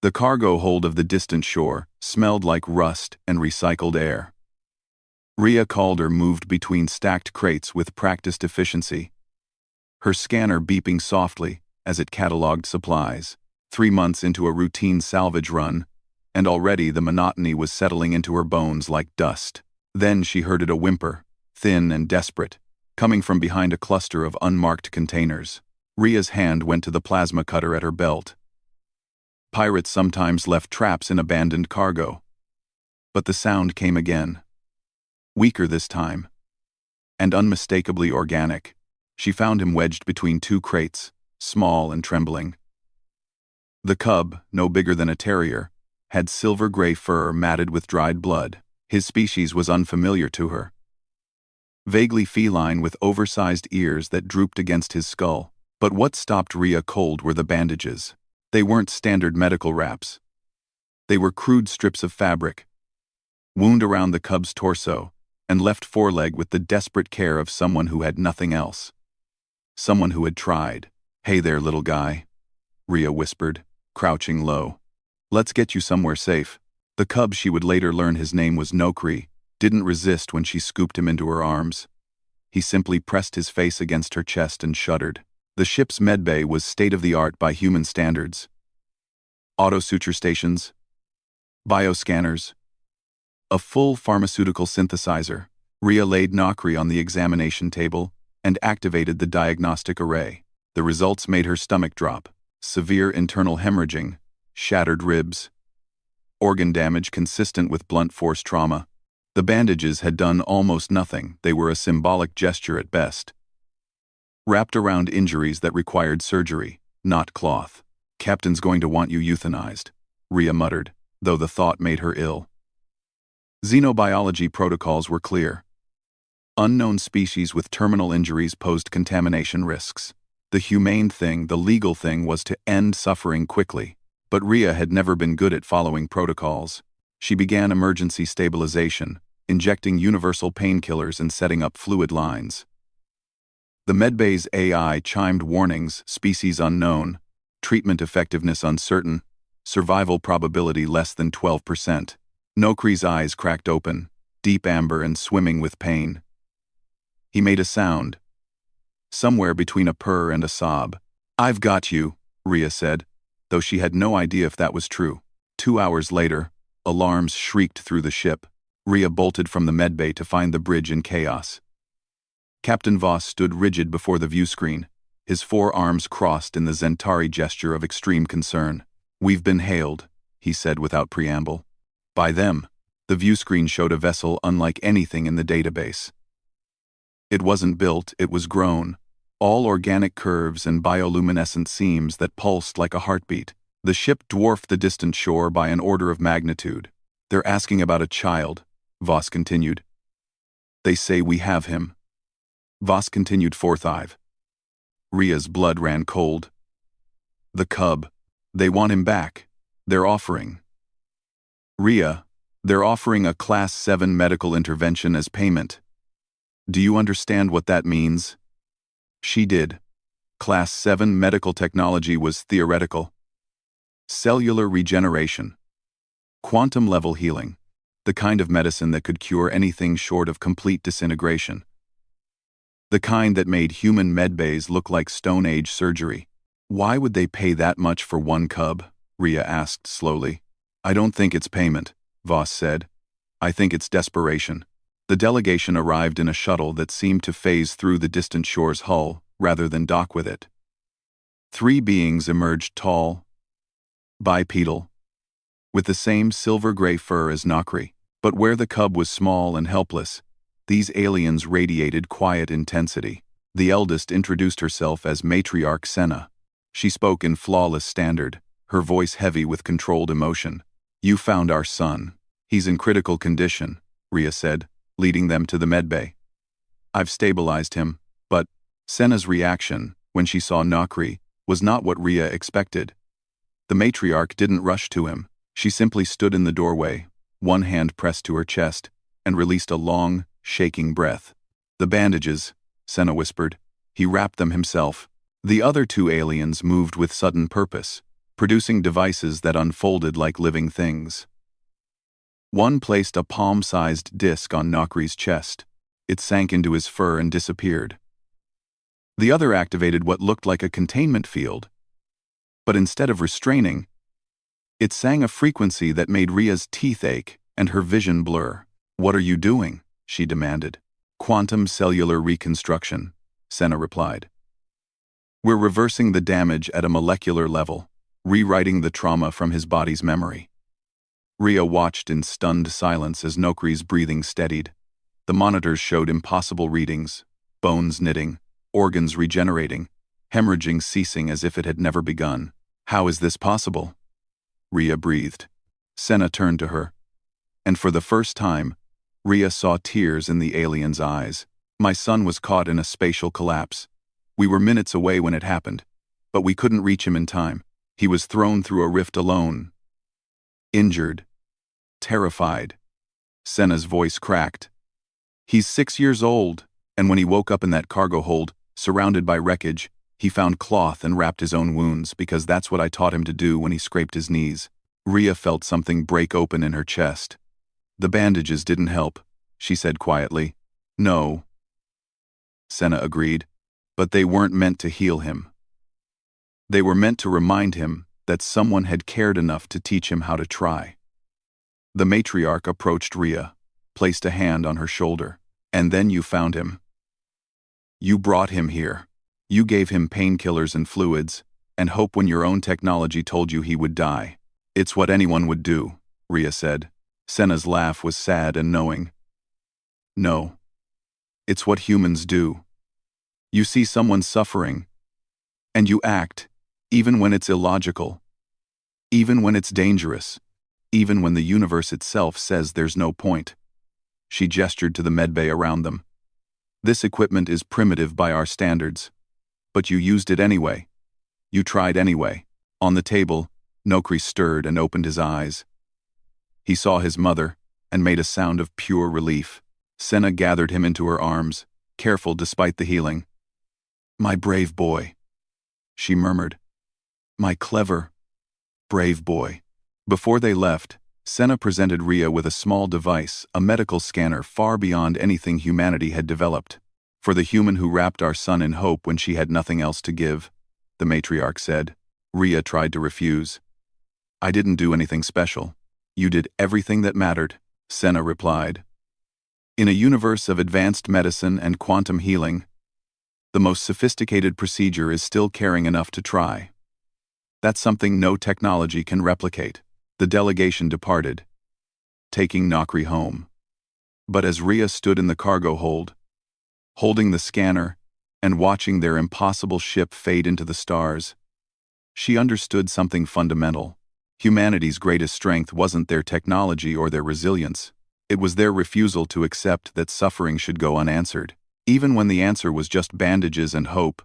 The cargo hold of the distant shore smelled like rust and recycled air. Rhea Calder moved between stacked crates with practiced efficiency, her scanner beeping softly as it cataloged supplies. 3 months into a routine salvage run, and already the monotony was settling into her bones like dust. Then she heard a whimper, thin and desperate, coming from behind a cluster of unmarked containers. Rhea's hand went to the plasma cutter at her belt. Pirates sometimes left traps in abandoned cargo. But the sound came again. Weaker this time, and unmistakably organic. She found him wedged between 2 crates, small and trembling. The cub, no bigger than a terrier, had silver-gray fur matted with dried blood. His species was unfamiliar to her. Vaguely feline with oversized ears that drooped against his skull. But what stopped Rhea cold were the bandages. They weren't standard medical wraps. They were crude strips of fabric, wound around the cub's torso, and left foreleg with the desperate care of someone who had nothing else. Someone who had tried. "Hey there, little guy," Rhea whispered, crouching low. "Let's get you somewhere safe." The cub, she would later learn his name was Nokri, didn't resist when she scooped him into her arms. He simply pressed his face against her chest and shuddered. The ship's medbay was state-of-the-art by human standards. Auto-suture stations, bioscanners, a full pharmaceutical synthesizer. Rhea laid Nokri on the examination table and activated the diagnostic array. The results made her stomach drop. Severe internal hemorrhaging, shattered ribs, organ damage consistent with blunt force trauma. The bandages had done almost nothing. They were a symbolic gesture at best. Wrapped around injuries that required surgery, not cloth. "Captain's going to want you euthanized," Rhea muttered, though the thought made her ill. Xenobiology protocols were clear. Unknown species with terminal injuries posed contamination risks. The humane thing, the legal thing, was to end suffering quickly. But Rhea had never been good at following protocols. She began emergency stabilization, injecting universal painkillers and setting up fluid lines. The Medbay's AI chimed warnings: species unknown, treatment effectiveness uncertain, survival probability less than 12%. Nokri's eyes cracked open, deep amber and swimming with pain. He made a sound, somewhere between a purr and a sob. "I've got you," Rhea said, though she had no idea if that was true. 2 hours later, alarms shrieked through the ship. Rhea bolted from the medbay to find the bridge in chaos. Captain Voss stood rigid before the viewscreen, his 4 arms crossed in the Zentari gesture of extreme concern. "We've been hailed," he said without preamble. "By them." The viewscreen showed a vessel unlike anything in the database. It wasn't built, it was grown. All organic curves and bioluminescent seams that pulsed like a heartbeat. The ship dwarfed the distant shore by an order of magnitude. "They're asking about a child," Voss continued. "They say we have him." Voss continued forthright. Rhea's blood ran cold. "The cub. They want him back. They're offering." "Rhea, they're offering a Class 7 medical intervention as payment. Do you understand what that means?" She did. Class 7 medical technology was theoretical. Cellular regeneration. Quantum-level healing. The kind of medicine that could cure anything short of complete disintegration. The kind that made human medbays look like Stone Age surgery. "Why would they pay that much for one cub?" Rhea asked slowly. "I don't think it's payment," Voss said. "I think it's desperation." The delegation arrived in a shuttle that seemed to phase through the distant shore's hull, rather than dock with it. 3 beings emerged, tall, bipedal, with the same silver-gray fur as Nokri. But where the cub was small and helpless, these aliens radiated quiet intensity. The eldest introduced herself as Matriarch Senna. She spoke in flawless standard, her voice heavy with controlled emotion. "You found our son. He's in critical condition," Rhea said, leading them to the medbay. "I've stabilized him," but Senna's reaction, when she saw Nokri, was not what Rhea expected. The matriarch didn't rush to him. She simply stood in the doorway, one hand pressed to her chest, and released a long, shaking breath. "The bandages," Senna whispered. "He wrapped them himself." The other 2 aliens moved with sudden purpose, producing devices that unfolded like living things. One placed a palm-sized disc on Nokri's chest. It sank into his fur and disappeared. The other activated what looked like a containment field, but instead of restraining, it sang a frequency that made Ria's teeth ache and her vision blur. "What are you doing?" she demanded. "Quantum cellular reconstruction," Senna replied. "We're reversing the damage at a molecular level, rewriting the trauma from his body's memory." Ria watched in stunned silence as Nokri's breathing steadied. The monitors showed impossible readings: bones knitting, organs regenerating, hemorrhaging ceasing as if it had never begun. "How is this possible?" Ria breathed. Senna turned to her, and for the first time, Ria saw tears in the alien's eyes. "My son was caught in a spatial collapse. We were minutes away when it happened, but we couldn't reach him in time. He was thrown through a rift alone. Injured. Terrified." Senna's voice cracked. "He's 6 years old, and when he woke up in that cargo hold, surrounded by wreckage, he found cloth and wrapped his own wounds because that's what I taught him to do when he scraped his knees." Ria felt something break open in her chest. "The bandages didn't help," she said quietly. "No," Senna agreed, "but they weren't meant to heal him. They were meant to remind him that someone had cared enough to teach him how to try." The matriarch approached Ria, placed a hand on her shoulder. "And then you found him. You brought him here. You gave him painkillers and fluids, and hope when your own technology told you he would die. It's what anyone would do," Ria said. Senna's laugh was sad and knowing. "No. It's what humans do. You see someone suffering, and you act, even when it's illogical, even when it's dangerous, even when the universe itself says there's no point." She gestured to the medbay around them. "This equipment is primitive by our standards, but you used it anyway. You tried anyway." On the table, Nokri stirred and opened his eyes. He saw his mother and made a sound of pure relief. Senna gathered him into her arms, careful despite the healing. "My brave boy," she murmured. "My clever, brave boy." Before they left, Senna presented Ria with a small device, a medical scanner far beyond anything humanity had developed. "For the human who wrapped our son in hope when she had nothing else to give," the matriarch said. Ria tried to refuse. "I didn't do anything special. You did everything that mattered," Senna replied. "In a universe of advanced medicine and quantum healing, the most sophisticated procedure is still caring enough to try. That's something no technology can replicate." The delegation departed, taking Nokri home. But as Ria stood in the cargo hold, holding the scanner and watching their impossible ship fade into the stars, she understood something fundamental. Humanity's greatest strength wasn't their technology or their resilience. It was their refusal to accept that suffering should go unanswered. Even when the answer was just bandages and hope,